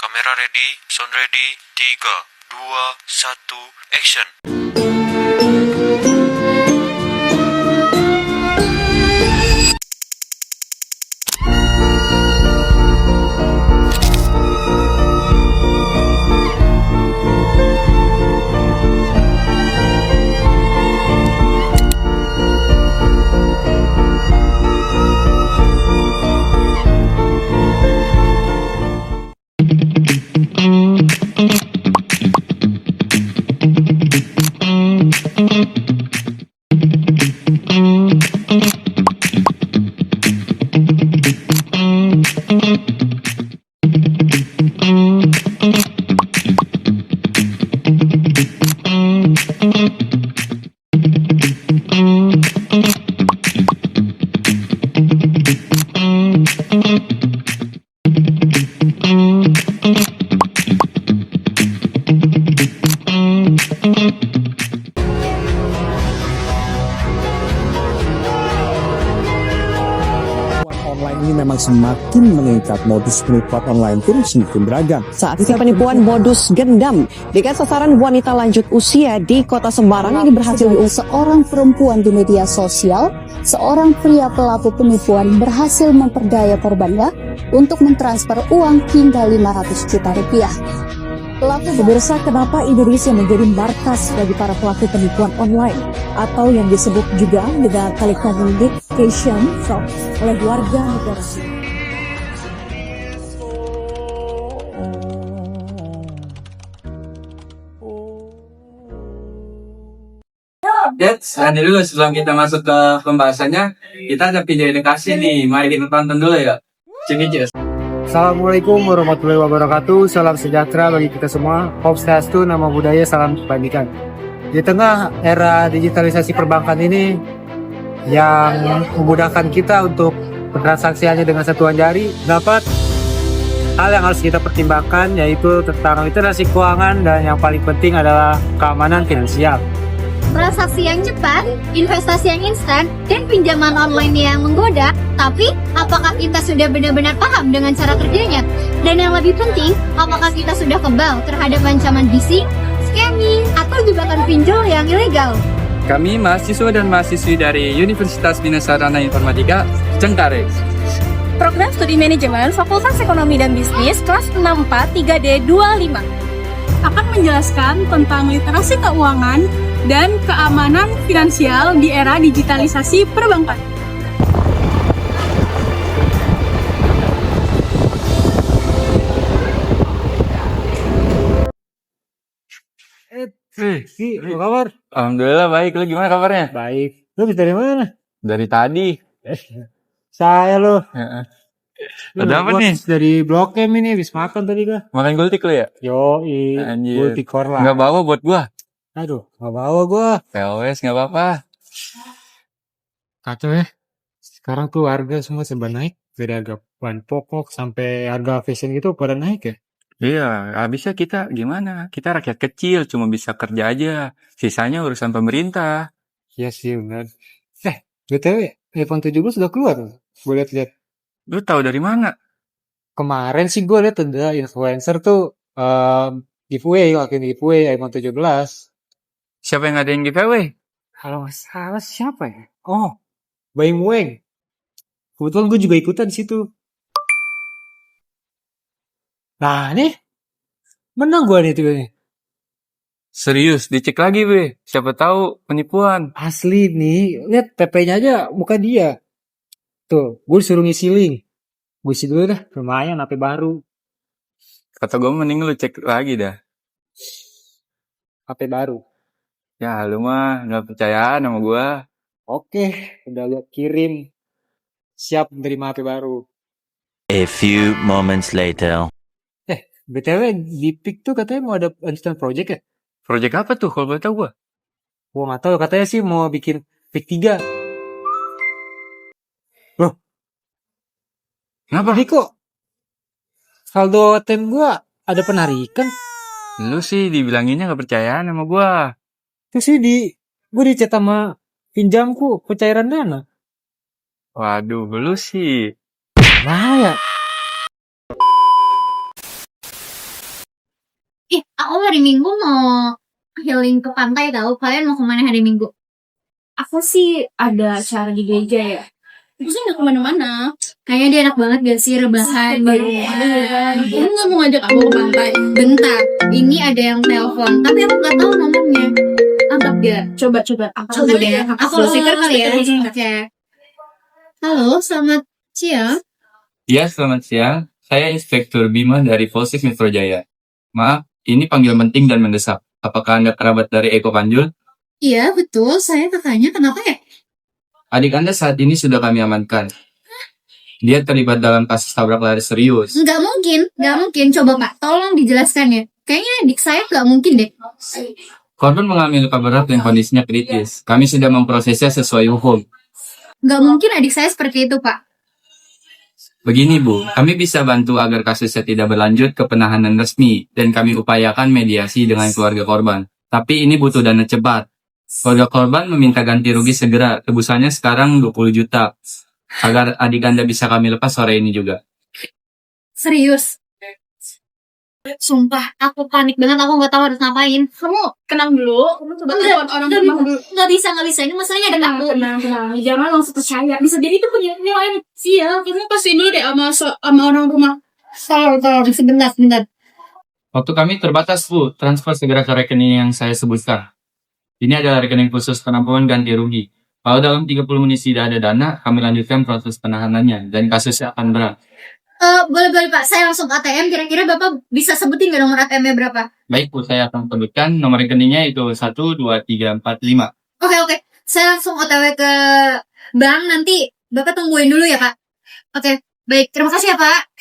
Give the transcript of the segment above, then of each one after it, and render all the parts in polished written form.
Kamera ready, sound ready, 3, 2, 1, action. Online ini memang semakin meningkat, modus penipuan online pun semakin beragam. Saat aksi penipuan modus gendam dengan sasaran wanita lanjut usia di Kota Semarang ini berhasil seorang perempuan di media sosial, seorang pria pelaku penipuan berhasil memperdaya korbannya untuk mentransfer uang hingga 500 juta rupiah. Pemirsa, kenapa Indonesia menjadi markas bagi para pelaku penipuan online atau yang disebut juga dengan telecommunication fraud oleh warga negara asing? Nanti dulu sebelum kita masuk ke pembahasannya, kita ada video edukasi nih. Mari kita tonton dulu ya. Cek. Assalamualaikum warahmatullahi wabarakatuh. Salam sejahtera bagi kita semua. Om Swastiastu, nama budaya, salam kebajikan. Di tengah era digitalisasi perbankan ini yang memudahkan kita untuk bertransaksi hanya dengan satuan jari, dapat hal yang harus kita pertimbangkan yaitu tentang literasi keuangan dan yang paling penting adalah keamanan finansial. Transaksi yang cepat, investasi yang instan, dan pinjaman online yang menggoda. Tapi, apakah kita sudah benar-benar paham dengan cara kerjanya? Dan yang lebih penting, apakah kita sudah kebal terhadap ancaman phishing, scamming, atau jebakan pinjol yang ilegal? Kami mahasiswa dan mahasiswi dari Universitas Bina Sarana Informatika Cengkareng. Program Studi Manajemen Fakultas Ekonomi dan Bisnis kelas 64 3D25 akan menjelaskan tentang literasi keuangan dan keamanan finansial di era digitalisasi perbankan. Ki, apa kabar? Alhamdulillah baik. Lu gimana kabarnya? Baik. Lu dari mana? Dari tadi. Saya lo. Ada apa nih? Dari Blok M ini, habis makan tadi gua. Makan gultik lu ya? Yoi, Anjir. Gultikor lah. Nggak bawa buat gua. Aduh, nggak bawa gua. POS nggak apa-apa. Kacau ya. Sekarang tuh harga semua serba naik. Dari harga bahan pokok sampai harga fashion gitu pada naik ya. Iya, habisnya kita gimana? Kita rakyat kecil, cuma bisa kerja aja. Sisanya urusan pemerintah. Iya sih, benar. BTW, iPhone 17 sudah keluar. Gue lihat-lihat. Lu tahu dari mana? Kemarin sih gue lihat ada influencer tuh giveaway, lakuin giveaway iPhone 17. Siapa yang ngadain giveaway? Kalau nggak salah siapa ya? Oh, Baim Weng. Kebetulan gue juga ikutan di situ. Nah, nih. Menang gue nih tuh. Serius, dicek lagi, Be. Siapa tahu penipuan. Asli nih. Lihat PP-nya aja muka dia. Tuh, gue disuruh ngisi link. Gue isi dulu dah. Lumayan, HP baru. Kata gue mending lu cek lagi dah. HP baru. Ya, lu mah nggak percayaan sama gue. Oke, udah lihat kirim. Siap menerima HP baru. A few moments later. BTW, di PIK tuh katanya mau ada instant project ya? Project apa tuh kalau boleh tahu gue? Gua nggak tahu, katanya sih mau bikin PIK 3. Loh? Kenapa? Ini kok saldo ATM gua ada penarikan? Lu sih dibilanginnya nggak percayaan sama gue. Terus sih gua dicat sama pinjamku pencairan dana. Waduh, lu sih. Nah ya. Aku hari Minggu mau healing ke pantai tahu. Kalian mau kemana hari Minggu? Aku sih ada acara di gereja ya. Aku sih nggak kemana-mana. Kayaknya dia enak banget gak sih rebahan di rumah. Kamu nggak mau ngajak aku ke pantai? Bentar, ini ada yang telepon, tapi aku nggak tahu nomornya. Angkat dia. Coba. Coba deh. Aku speaker kali ya. Oke. Halo, selamat siang. Ya, selamat siang. Saya Inspektur Bima dari Polsek Metro Jaya. Maaf, ini panggilan penting dan mendesak. Apakah Anda kerabat dari Eko Panjul? Iya, betul. Saya kakaknya. Kenapa ya? Adik Anda saat ini sudah kami amankan. Dia terlibat dalam kasus tabrak lari serius. Nggak mungkin. Coba Pak, tolong dijelaskan ya. Kayaknya adik saya nggak mungkin deh. Korban mengalami luka berat dan kondisinya kritis. Kami sudah memprosesnya sesuai hukum. Nggak mungkin adik saya seperti itu, Pak. Begini Bu, kami bisa bantu agar kasusnya tidak berlanjut ke penahanan resmi dan kami upayakan mediasi dengan keluarga korban. Tapi ini butuh dana cepat. Keluarga korban meminta ganti rugi segera, tebusannya sekarang 20 juta. Agar adik Anda bisa kami lepas sore ini juga. Serius. Sumpah, aku panik banget. Aku nggak tahu harus ngapain. Kamu tenang dulu. Kamu coba telepon orang rumah dulu. Nggak bisa. Ini masalahnya ada aku. Tenang. Jangan langsung percaya. Bisa jadi itu punya yang lain. Sial, kamu pasti dulu deh sama orang rumah. Tolong. Sebentar. Waktu kami terbatas Bu, transfer segera ke rekening yang saya sebutkan. Ini adalah rekening khusus penampungan ganti rugi. Kalau dalam 30 menit tidak ada dana, kami lanjutkan proses penahanannya dan kasusnya akan berat. Boleh Pak, saya langsung ke ATM. Kira-kira Bapak bisa sebutin nggak nomor ATM-nya berapa? Baik Bu, saya akan sebutkan nomor rekeningnya itu 12345. Oke. Saya langsung OTW ke bank. Nanti Bapak tungguin dulu ya Pak. Oke, baik. Terima kasih ya Pak.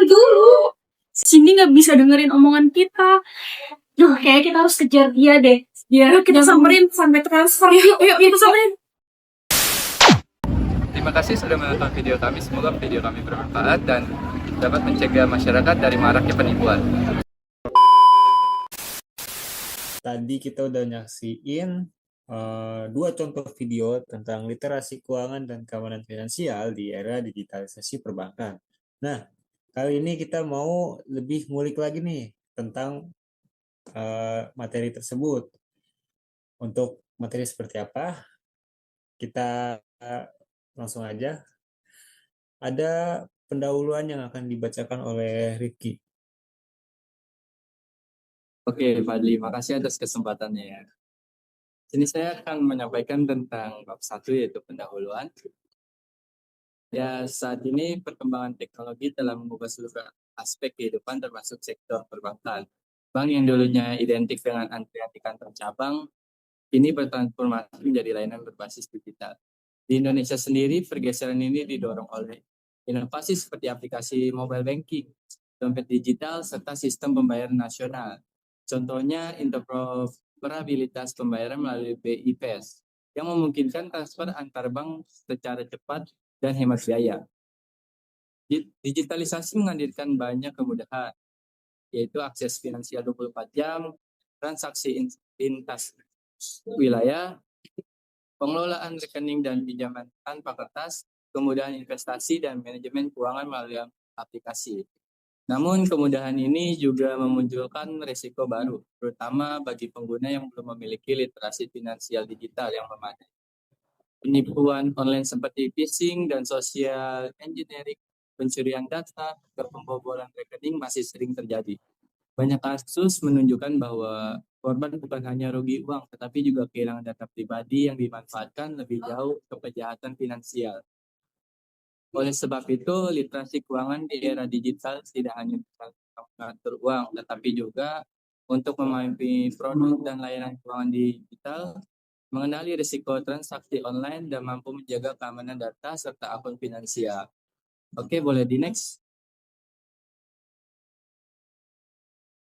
Dulu. Sini nggak bisa dengerin omongan kita. Duh, kayak kita harus kejar dia deh. Yuk kita samperin sampai transfer. Yuk kita samperin. Terima kasih sudah menonton video kami. Semoga video kami bermanfaat dan dapat mencegah masyarakat dari maraknya penipuan. Tadi kita udah nyaksiin dua contoh video tentang literasi keuangan dan keamanan finansial di era digitalisasi perbankan. Nah, kali ini kita mau lebih ngulik lagi nih tentang materi tersebut. Untuk materi seperti apa, kita langsung aja. Ada pendahuluan yang akan dibacakan oleh Rifki. Oke, Fadli, makasih atas kesempatannya ya. Sini saya akan menyampaikan tentang bab 1 yaitu pendahuluan. Ya, saat ini perkembangan teknologi telah mengubah seluruh aspek kehidupan termasuk sektor perbankan. Bank yang dulunya identik dengan antrian di kantor cabang, kini bertransformasi menjadi layanan berbasis digital. Di Indonesia sendiri, pergeseran ini didorong oleh inovasi seperti aplikasi mobile banking, dompet digital, serta sistem pembayaran nasional. Contohnya, interoperabilitas pembayaran melalui BIPS, yang memungkinkan transfer antar bank secara cepat dan hemat biaya. Digitalisasi menghadirkan banyak kemudahan, yaitu akses finansial 24 jam, transaksi lintas wilayah, pengelolaan rekening dan pinjaman tanpa kertas, kemudahan investasi dan manajemen keuangan melalui aplikasi. Namun kemudahan ini juga memunculkan risiko baru, terutama bagi pengguna yang belum memiliki literasi finansial digital yang memadai. Penipuan online seperti phishing dan social engineering, pencurian data, pembobolan rekening masih sering terjadi. Banyak kasus menunjukkan bahwa korban bukan hanya rugi uang, tetapi juga kehilangan data pribadi yang dimanfaatkan lebih jauh ke kejahatan finansial. Oleh sebab itu, literasi keuangan di era digital tidak hanya bisa mengatur uang, tetapi juga untuk memahami produk dan layanan keuangan digital, mengenali risiko transaksi online, dan mampu menjaga keamanan data serta akun finansial. Oke, boleh di next.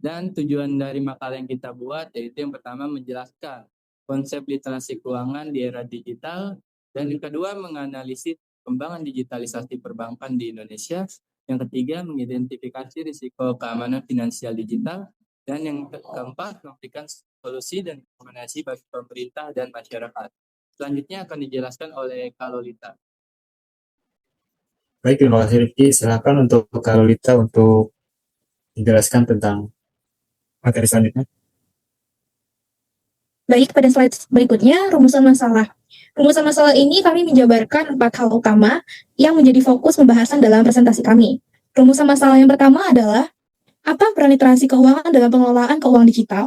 Dan tujuan dari makalah yang kita buat yaitu yang pertama menjelaskan konsep literasi keuangan di era digital, dan yang kedua menganalisis perkembangan digitalisasi perbankan di Indonesia, yang ketiga mengidentifikasi risiko keamanan finansial digital, dan yang keempat memberikan solusi dan rekomendasi bagi pemerintah dan masyarakat. Selanjutnya akan dijelaskan oleh Kalolita. Baik, terima kasih Rifki. Silakan untuk Kalolita untuk menjelaskan tentang materi selanjutnya. Baik, pada slide berikutnya, rumusan masalah. Rumusan masalah ini kami menjabarkan 4 hal utama yang menjadi fokus pembahasan dalam presentasi kami. Rumusan masalah yang pertama adalah, apa peran literasi keuangan dalam pengelolaan keuangan digital?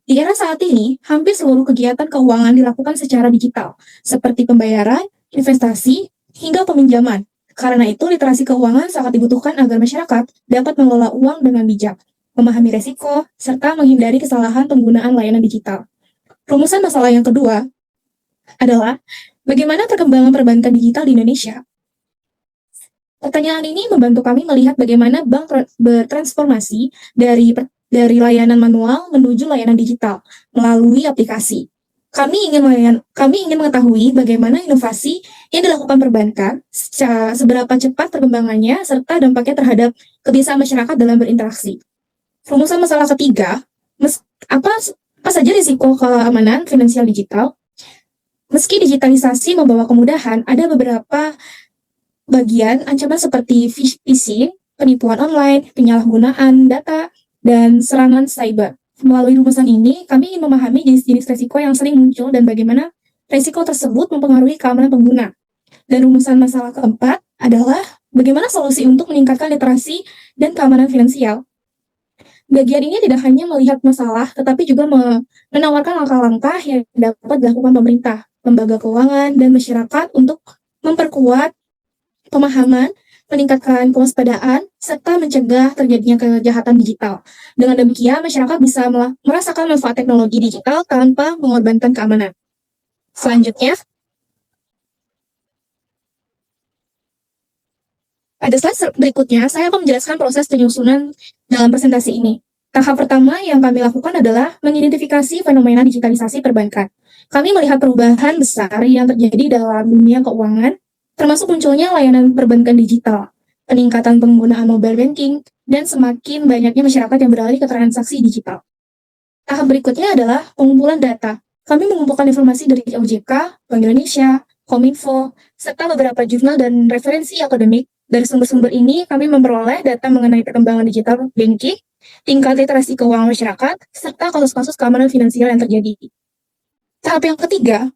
Di era saat ini, hampir seluruh kegiatan keuangan dilakukan secara digital, seperti pembayaran, investasi, hingga peminjaman. Karena itu, literasi keuangan sangat dibutuhkan agar masyarakat dapat mengelola uang dengan bijak, memahami resiko, serta menghindari kesalahan penggunaan layanan digital. Rumusan masalah yang kedua adalah, bagaimana perkembangan perbankan digital di Indonesia? Pertanyaan ini membantu kami melihat bagaimana bank bertransformasi dari layanan manual menuju layanan digital melalui aplikasi. Kami ingin mengetahui bagaimana inovasi yang dilakukan perbankan, seberapa cepat perkembangannya, serta dampaknya terhadap kebiasaan masyarakat dalam berinteraksi. Rumusan masalah ketiga, apa saja risiko keamanan finansial digital? Meski digitalisasi membawa kemudahan, ada beberapa bagian ancaman seperti phishing, penipuan online, penyalahgunaan data, dan serangan cyber. Melalui rumusan ini, kami ingin memahami jenis-jenis risiko yang sering muncul dan bagaimana risiko tersebut mempengaruhi keamanan pengguna. Dan rumusan masalah keempat adalah bagaimana solusi untuk meningkatkan literasi dan keamanan finansial. Bagian ini tidak hanya melihat masalah, tetapi juga menawarkan langkah-langkah yang dapat dilakukan pemerintah, lembaga keuangan, dan masyarakat untuk memperkuat pemahaman, meningkatkan kewaspadaan, serta mencegah terjadinya kejahatan digital. Dengan demikian, masyarakat bisa merasakan manfaat teknologi digital tanpa mengorbankan keamanan. Selanjutnya, pada slide berikutnya, saya akan menjelaskan proses penyusunan dalam presentasi ini. Tahap pertama yang kami lakukan adalah mengidentifikasi fenomena digitalisasi perbankan. Kami melihat perubahan besar yang terjadi dalam dunia keuangan, termasuk munculnya layanan perbankan digital, peningkatan penggunaan mobile banking, dan semakin banyaknya masyarakat yang beralih ke transaksi digital. Tahap berikutnya adalah pengumpulan data. Kami mengumpulkan informasi dari OJK, Bank Indonesia, Kominfo, serta beberapa jurnal dan referensi akademik. Dari sumber-sumber ini, kami memperoleh data mengenai perkembangan digital banking, tingkat literasi keuangan masyarakat, serta kasus-kasus keamanan finansial yang terjadi. Tahap yang ketiga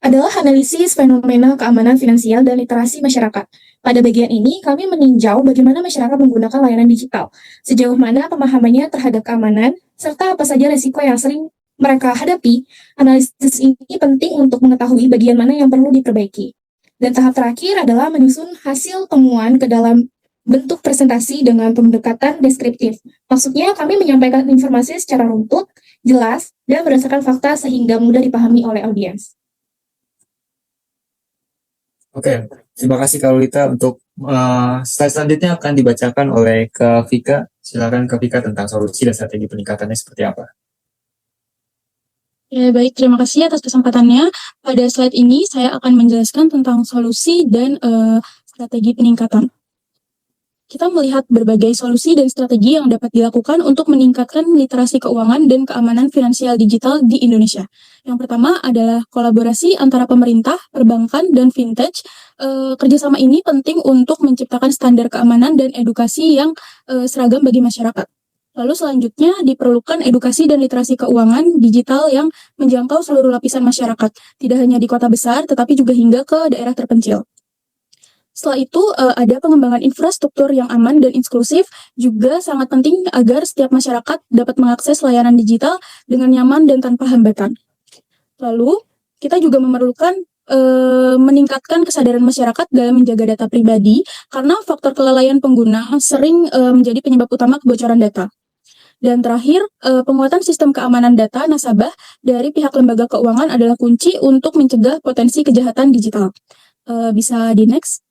adalah analisis fenomena keamanan finansial dan literasi masyarakat. Pada bagian ini, kami meninjau bagaimana masyarakat menggunakan layanan digital, sejauh mana pemahamannya terhadap keamanan, serta apa saja risiko yang sering mereka hadapi. Analisis ini penting untuk mengetahui bagian mana yang perlu diperbaiki. Dan tahap terakhir adalah menyusun hasil temuan ke dalam bentuk presentasi dengan pendekatan deskriptif. Maksudnya, kami menyampaikan informasi secara runtut, jelas, dan berdasarkan fakta sehingga mudah dipahami oleh audiens. Oke, terima kasih Kak Lolita. Untuk slide selanjutnya akan dibacakan oleh Kak Vika. Silakan Kak Vika tentang solusi dan strategi peningkatannya seperti apa. Ya, baik, terima kasih atas kesempatannya. Pada slide ini saya akan menjelaskan tentang solusi dan strategi peningkatan. Kita melihat berbagai solusi dan strategi yang dapat dilakukan untuk meningkatkan literasi keuangan dan keamanan finansial digital di Indonesia. Yang pertama adalah kolaborasi antara pemerintah, perbankan, dan fintech. Kerjasama ini penting untuk menciptakan standar keamanan dan edukasi yang seragam bagi masyarakat. Lalu selanjutnya diperlukan edukasi dan literasi keuangan digital yang menjangkau seluruh lapisan masyarakat, tidak hanya di kota besar, tetapi juga hingga ke daerah terpencil. Setelah itu, ada pengembangan infrastruktur yang aman dan inklusif, juga sangat penting agar setiap masyarakat dapat mengakses layanan digital dengan nyaman dan tanpa hambatan. Lalu, kita juga memerlukan meningkatkan kesadaran masyarakat dalam menjaga data pribadi, karena faktor kelalaian pengguna sering menjadi penyebab utama kebocoran data. Dan terakhir, penguatan sistem keamanan data nasabah dari pihak lembaga keuangan adalah kunci untuk mencegah potensi kejahatan digital. Bisa di next.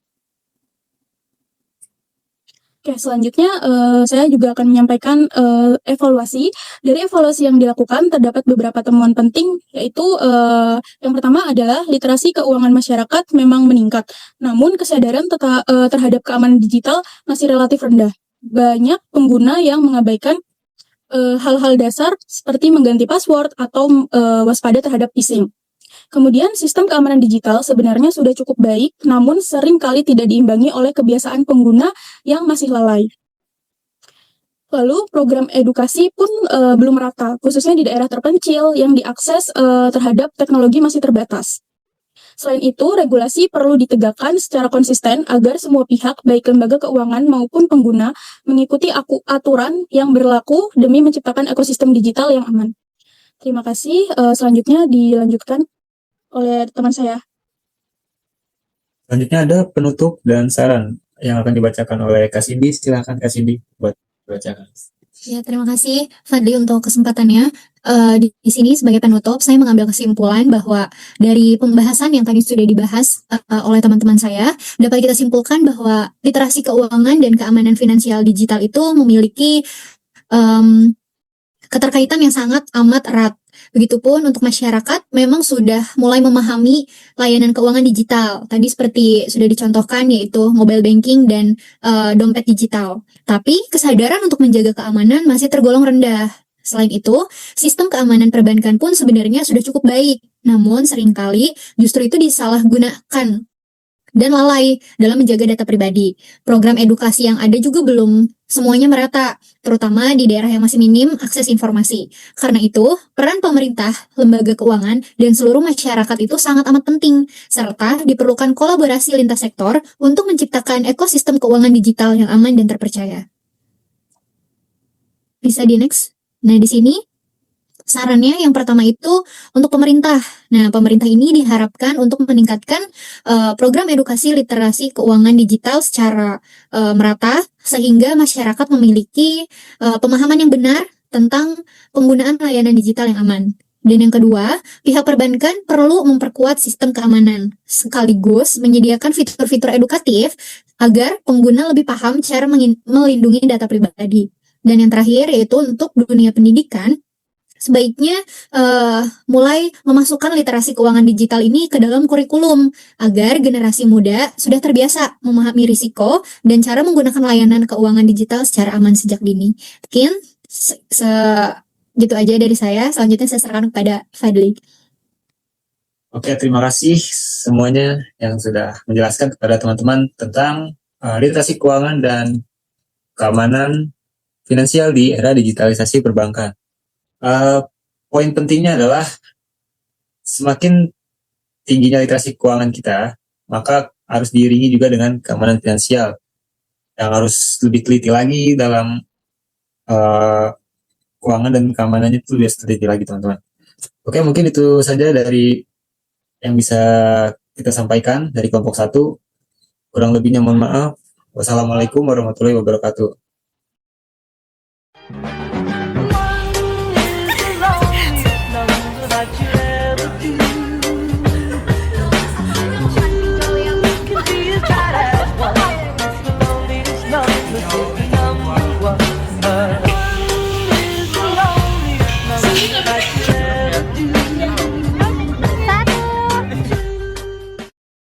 Oke, selanjutnya saya juga akan menyampaikan evaluasi. Dari evaluasi yang dilakukan, terdapat beberapa temuan penting, yaitu yang pertama adalah literasi keuangan masyarakat memang meningkat, namun kesadaran terhadap keamanan digital masih relatif rendah. Banyak pengguna yang mengabaikan hal-hal dasar seperti mengganti password atau waspada terhadap phishing. Kemudian, sistem keamanan digital sebenarnya sudah cukup baik, namun sering kali tidak diimbangi oleh kebiasaan pengguna yang masih lalai. Lalu program edukasi pun belum merata, khususnya di daerah terpencil yang diakses terhadap teknologi masih terbatas. Selain itu, regulasi perlu ditegakkan secara konsisten agar semua pihak, baik lembaga keuangan maupun pengguna, mengikuti aturan yang berlaku demi menciptakan ekosistem digital yang aman. Terima kasih. Selanjutnya dilanjutkan oleh teman saya. Selanjutnya ada penutup dan saran yang akan dibacakan oleh Kak Cindy. Silahkan Kak Cindy buat bacakan. Ya, terima kasih Fadli untuk kesempatannya. Di sini sebagai penutup, saya mengambil kesimpulan bahwa dari pembahasan yang tadi sudah dibahas oleh teman-teman saya, dapat kita simpulkan bahwa literasi keuangan dan keamanan finansial digital itu memiliki keterkaitan yang sangat amat erat. Begitupun untuk masyarakat memang sudah mulai memahami layanan keuangan digital. Tadi seperti sudah dicontohkan yaitu mobile banking dan dompet digital. Tapi kesadaran untuk menjaga keamanan masih tergolong rendah. Selain itu, sistem keamanan perbankan pun sebenarnya sudah cukup baik. Namun seringkali justru itu disalahgunakan dan lalai dalam menjaga data pribadi. Program edukasi yang ada juga belum semuanya merata, terutama di daerah yang masih minim akses informasi. Karena itu, peran pemerintah, lembaga keuangan, dan seluruh masyarakat itu sangat amat penting, serta diperlukan kolaborasi lintas sektor untuk menciptakan ekosistem keuangan digital yang aman dan terpercaya. Bisa di next? Nah, di sini sarannya yang pertama itu untuk pemerintah. Nah, pemerintah ini diharapkan untuk meningkatkan program edukasi literasi keuangan digital secara merata sehingga masyarakat memiliki pemahaman yang benar tentang penggunaan layanan digital yang aman. Dan yang kedua, pihak perbankan perlu memperkuat sistem keamanan sekaligus menyediakan fitur-fitur edukatif agar pengguna lebih paham cara melindungi data pribadi. Dan yang terakhir yaitu untuk dunia pendidikan, sebaiknya mulai memasukkan literasi keuangan digital ini ke dalam kurikulum agar generasi muda sudah terbiasa memahami risiko dan cara menggunakan layanan keuangan digital secara aman sejak dini. Mungkin gitu aja dari saya. Selanjutnya saya serahkan kepada Fadli. Oke, terima kasih semuanya yang sudah menjelaskan kepada teman-teman tentang literasi keuangan dan keamanan finansial di era digitalisasi perbankan. Poin pentingnya adalah semakin tingginya literasi keuangan kita, maka harus diiringi juga dengan keamanan finansial yang harus lebih teliti lagi dalam keuangan dan keamanannya itu lebih teliti lagi teman-teman. Oke, mungkin itu saja dari yang bisa kita sampaikan dari kelompok 1. Kurang lebihnya mohon maaf. Wassalamualaikum warahmatullahi wabarakatuh.